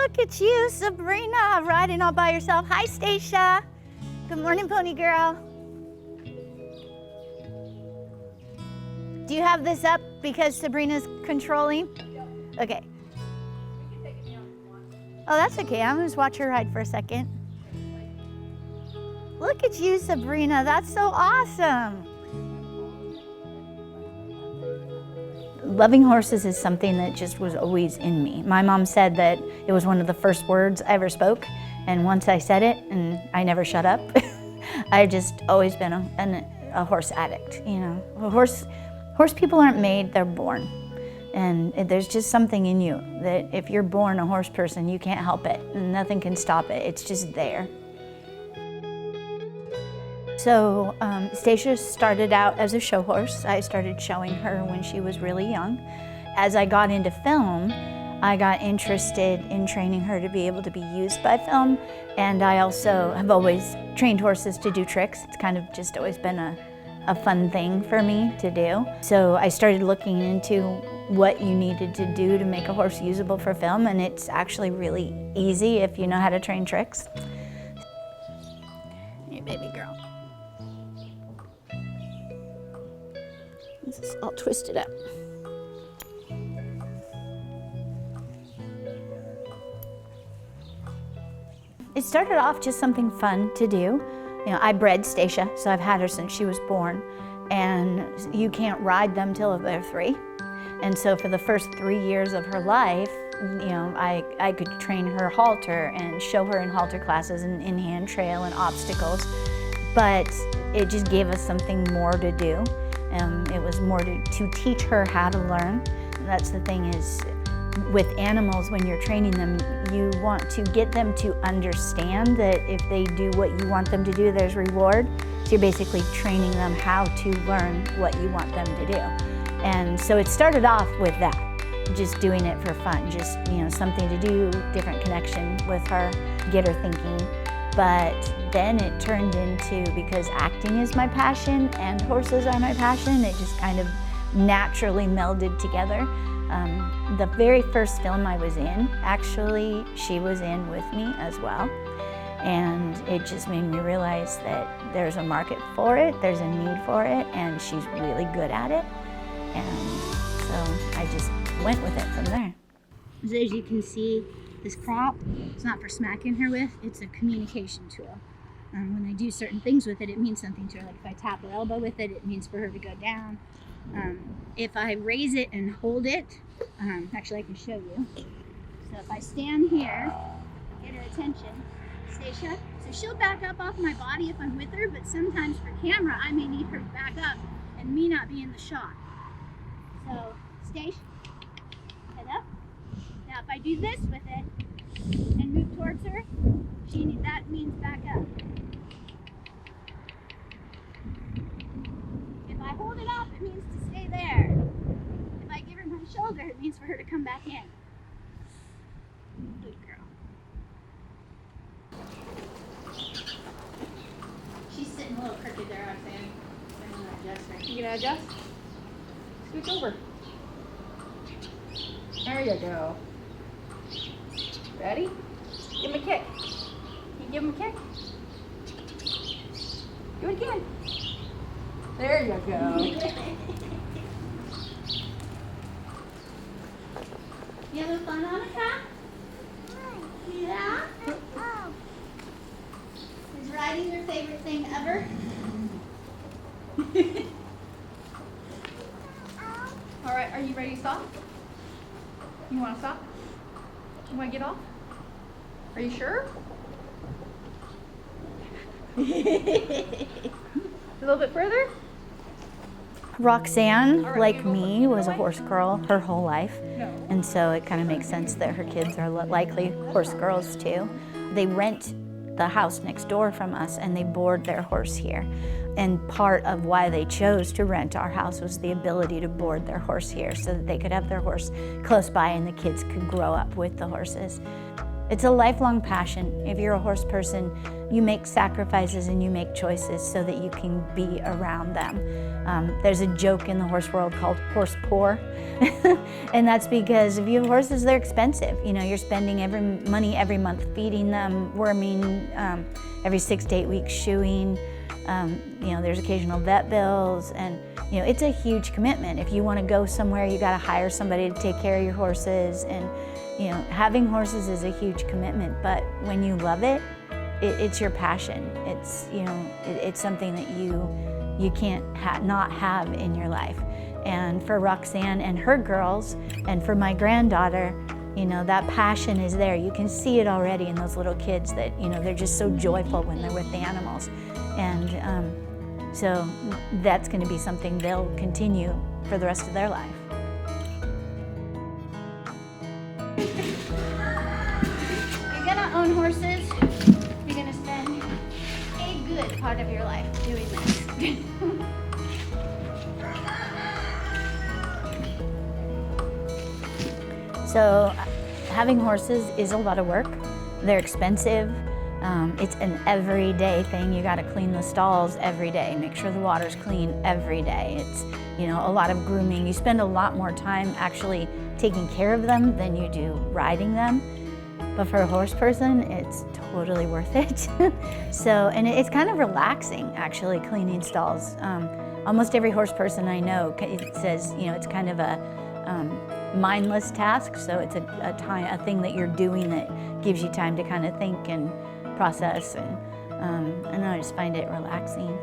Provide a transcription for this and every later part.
Look at you, Sabrina, riding all by yourself. Hi, Stacia. Good morning, pony girl. Do you have this up because Sabrina's controlling? Okay. Oh, that's okay. I'm gonna just watch her ride for a second. Look at you, Sabrina. That's so awesome. Loving horses is something that just was always in me. My mom said that it was one of the first words I ever spoke, and once I said it, and I never shut up, I've just always been a horse addict. You know, horse people aren't made; they're born, and there's just something in you that if you're born a horse person, you can't help it, and nothing can stop it. It's just there. So Stacia started out as a show horse. I started showing her when she was really young. As I got into film, I got interested in training her to be able to be used by film. And I also have always trained horses to do tricks. It's kind of just always been a fun thing for me to do. So I started looking into what you needed to do to make a horse usable for film, and it's actually really easy if you know how to train tricks. Hey, baby girl. This is all twisted up. It started off just something fun to do. You know, I bred Stacia, so I've had her since she was born, and you can't ride them till they're 3. And so for the first 3 years of her life, you know, I could train her halter and show her in halter classes and in-hand trail and obstacles, but it just gave us something more to do. It was more to teach her how to learn. And that's the thing is, with animals, when you're training them, you want to get them to understand that if they do what you want them to do, there's reward. So you're basically training them how to learn what you want them to do. And so it started off with that, just doing it for fun, just, you know, something to do, different connection with her, get her thinking. But then it turned into, because acting is my passion and horses are my passion, it just kind of naturally melded together. The very first film I was in, actually, she was in with me as well. And it just made me realize that there's a market for it, there's a need for it, and she's really good at it. And so I just went with it from there. So as you can see, this crop, it's not for smacking her with, it's a communication tool. When I do certain things with it, it means something to her. Like if I tap her elbow with it, it means for her to go down. If I raise it and hold it, actually I can show you. So if I stand here, get her attention, Stacia, so she'll back up off my body if I'm with her, but sometimes for camera, I may need her to back up and me not be in the shot. So, Stacia, head up. Now if I do this with it and move towards her, that means back up. If I hold it up, it means to stay there. If I give her my shoulder, it means for her to come back in. Good girl. She's sitting a little crooked there, I'm saying. I'm gonna adjust her. You gonna adjust? Scoot over. There you go. Ready? Give him a kick. Can you give him a kick? Do it again. There you go. You having fun on the track? Yeah? Is riding your favorite thing ever? All right, are you ready to stop? You want to stop? You want to get off? Are you sure? A little bit further? Roxanne, like me, was a horse girl her whole life. No. And so it kind of makes sense that her kids are likely horse girls too. They rent the house next door from us and they board their horse here. And part of why they chose to rent our house was the ability to board their horse here so that they could have their horse close by and the kids could grow up with the horses. It's a lifelong passion. If you're a horse person, you make sacrifices and you make choices so that you can be around them. There's a joke in the horse world called horse poor, and that's because if you have horses, they're expensive. You know, you're spending money every month feeding them, worming, every 6 to 8 weeks shoeing. You know, there's occasional vet bills, and you know, it's a huge commitment. If you want to go somewhere, you got to hire somebody to take care of your horses, and you know, having horses is a huge commitment. But when you love it, it's your passion. It's, you know, it's something that you can't not have in your life. And for Roxanne and her girls, and for my granddaughter, you know, that passion is there. You can see it already in those little kids that, you know, they're just so joyful when they're with the animals. And so that's going to be something they'll continue for the rest of their life. You're going to own horses. You're going to spend a good part of your life doing this. So having horses is a lot of work. They're expensive. It's an everyday thing. You got to clean the stalls every day, make sure the water's clean every day. It's, you know, a lot of grooming. You spend a lot more time actually taking care of them than you do riding them. But for a horse person, it's totally worth it. So, and it's kind of relaxing actually cleaning stalls. Almost every horse person I know, it says, you know, it's kind of a mindless task. So it's a thing that you're doing that gives you time to kind of think and process, and I just find it relaxing.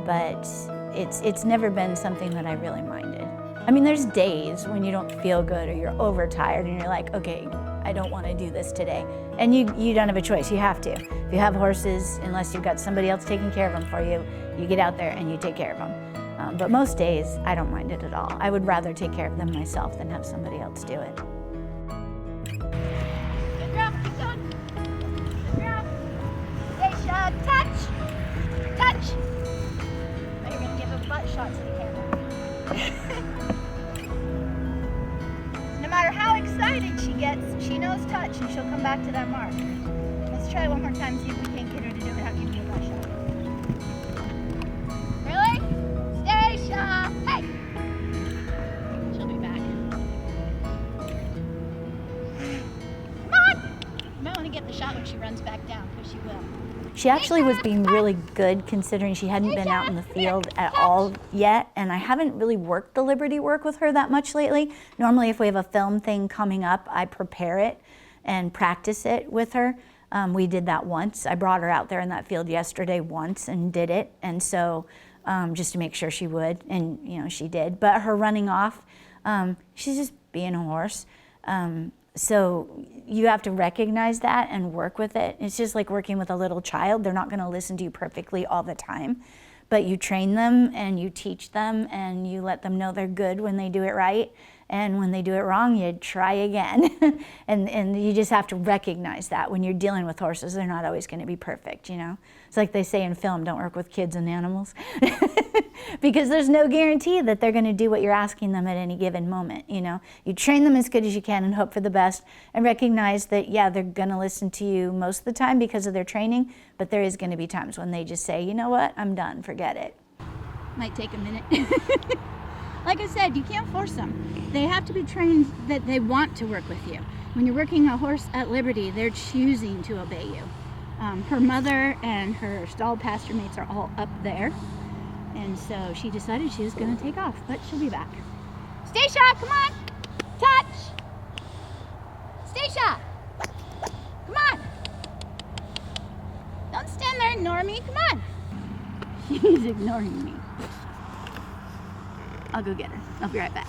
But it's never been something that I really minded. I mean, there's days when you don't feel good or you're overtired and you're like, okay, I don't want to do this today. And you don't have a choice, you have to. If you have horses, unless you've got somebody else taking care of them for you, you get out there and you take care of them. But most days, I don't mind it at all. I would rather take care of them myself than have somebody else do it. Good girl, keep going. Good girl. Stacia, touch! Touch! Now you're gonna give a butt shot to the camera. No matter how excited she gets, she knows touch and she'll come back to that mark. Let's try one more time, see if we can't get her to do it without giving you a butt shot. Really? Stacia! Hey! She'll be back. Come on! You might want to get the shot when she runs back down, because she will. She actually was being really good considering she hadn't been out in the field at all yet, and I haven't really worked the Liberty work with her that much lately. Normally if we have a film thing coming up, I prepare it and practice it with her. We did that once. I brought her out there in that field yesterday once and did it, and so just to make sure she would, and you know, she did. But her running off, she's just being a horse. So you have to recognize that and work with it. It's just like working with a little child. They're not going to listen to you perfectly all the time, but you train them and you teach them and you let them know they're good when they do it right. And when they do it wrong, you try again. and you just have to recognize that when you're dealing with horses, they're not always going to be perfect, you know? It's like they say in film, don't work with kids and animals. Because there's no guarantee that they're going to do what you're asking them at any given moment, you know? You train them as good as you can and hope for the best, and recognize that, yeah, they're going to listen to you most of the time because of their training, but there is going to be times when they just say, you know what, I'm done, forget it. Might take a minute. Like I said, you can't force them. They have to be trained that they want to work with you. When you're working a horse at Liberty, they're choosing to obey you. Her mother and her stall pasture mates are all up there. And so she decided she was going to take off, but she'll be back. Stacia, come on! Touch! Stacia! Come on! Don't stand there and ignore me, come on! She's ignoring me. I'll go get her. I'll be right back.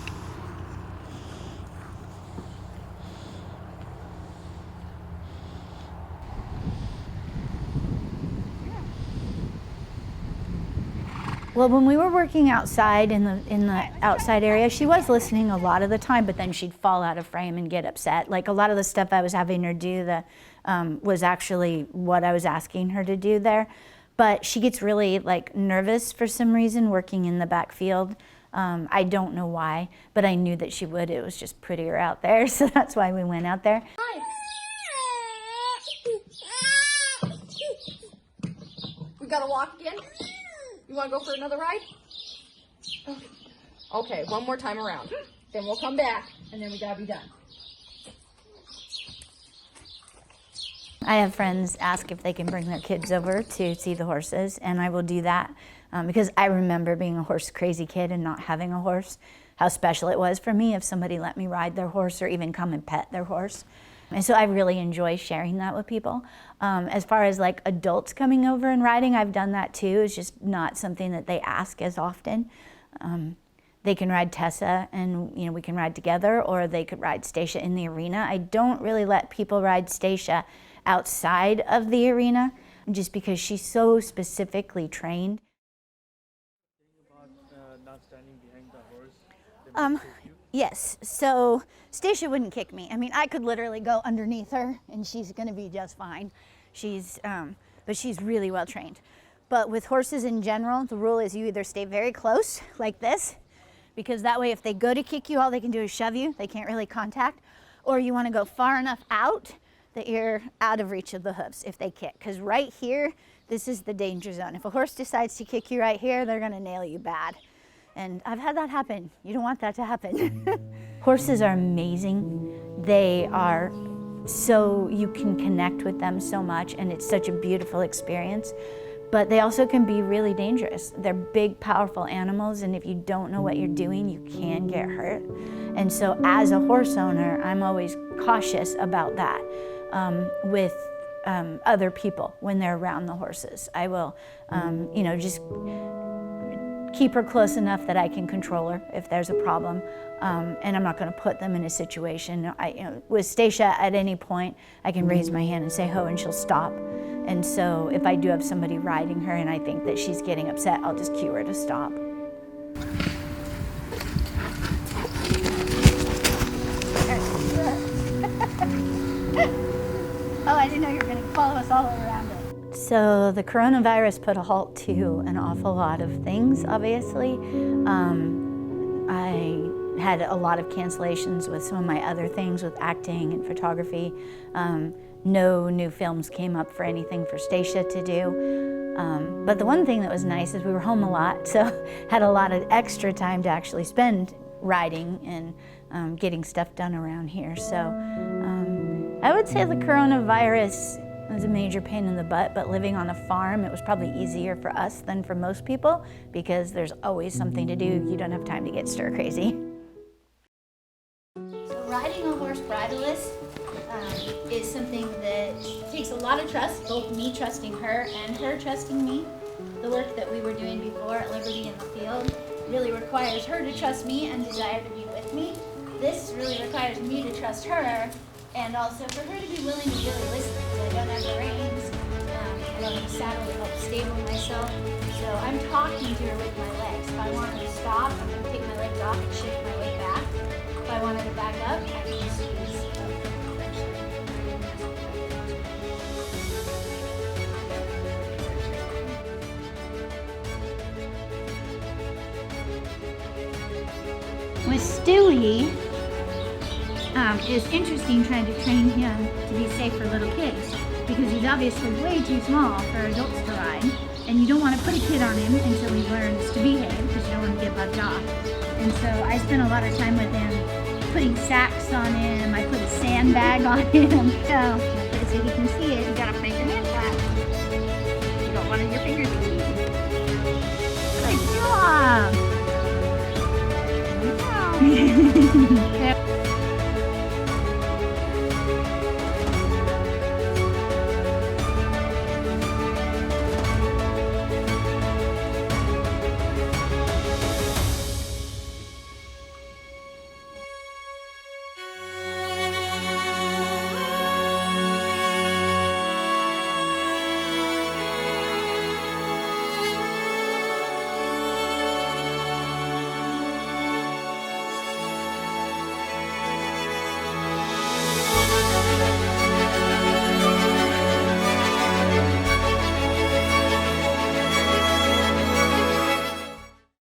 Well, when we were working outside in the outside area, she was listening a lot of the time, but then she'd fall out of frame and get upset. Like a lot of the stuff I was having her do was actually what I was asking her to do there. But she gets really like nervous for some reason working in the backfield. I don't know why, but I knew that she would. It was just prettier out there, so that's why we went out there. Hi. gotta walk again? You wanna go for another ride? Okay, one more time around. Then we'll come back, and then we gotta be done. I have friends ask if they can bring their kids over to see the horses, and I will do that because I remember being a horse crazy kid and not having a horse, how special it was for me if somebody let me ride their horse or even come and pet their horse. And so I really enjoy sharing that with people. As far as like adults coming over and riding, I've done that too. It's just not something that they ask as often. They can ride Tessa and we can ride together, or they could ride Stacia in the arena. I don't really let people ride Stacia outside of the arena just because she's so specifically trained. Not standing behind the horse. Yes, so Stacia wouldn't kick me. I mean, I could literally go underneath her and she's gonna be just fine. But she's really well trained. But with horses in general, the rule is you either stay very close like this, because that way if they go to kick you, all they can do is shove you. They can't really contact. Or you wanna go far enough out that you're out of reach of the hooves if they kick. Because right here, this is the danger zone. If a horse decides to kick you right here, they're gonna nail you bad. And I've had that happen. You don't want that to happen. Horses are amazing. They are you can connect with them so much, and it's such a beautiful experience. But they also can be really dangerous. They're big, powerful animals, and if you don't know what you're doing, you can get hurt. And so as a horse owner, I'm always cautious about that with other people when they're around the horses. I will, just keep her close enough that I can control her if there's a problem, and I'm not going to put them in a situation. With Stacia, at any point, I can raise my hand and say ho, and she'll stop. And so if I do have somebody riding her and I think that she's getting upset, I'll just cue her to stop. Oh, I didn't know you were going to follow us all around it. So the coronavirus put a halt to an awful lot of things, obviously. I had a lot of cancellations with some of my other things with acting and photography. No new films came up for anything for Stacia to do. But the one thing that was nice is we were home a lot, so had a lot of extra time to actually spend riding and getting stuff done around here. So I would say the coronavirus was a major pain in the butt, but living on a farm, it was probably easier for us than for most people because there's always something to do. You don't have time to get stir crazy. So riding a horse bridleless is something that takes a lot of trust, both me trusting her and her trusting me. The work that we were doing before at Liberty in the Field really requires her to trust me and desire to be with me. This really requires me to trust her, and also for her to be willing to really listen. So I don't have the reins, I don't have a saddle to help stable myself. So I'm talking to her with my legs. If I want her to stop, I'm going to take my legs off and shift my weight back. If I want her to back up, I can just use with Stewie, it's interesting trying to train him to be safe for little kids because he's obviously way too small for adults to ride, and you don't want to put a kid on him until he learns to behave because you don't want to get bugged off. And so I spent a lot of time with him putting sacks on him. I put a sandbag on him. So you can see it, you gotta make your hand flat. You don't want your fingers to leave. Good job! Good job.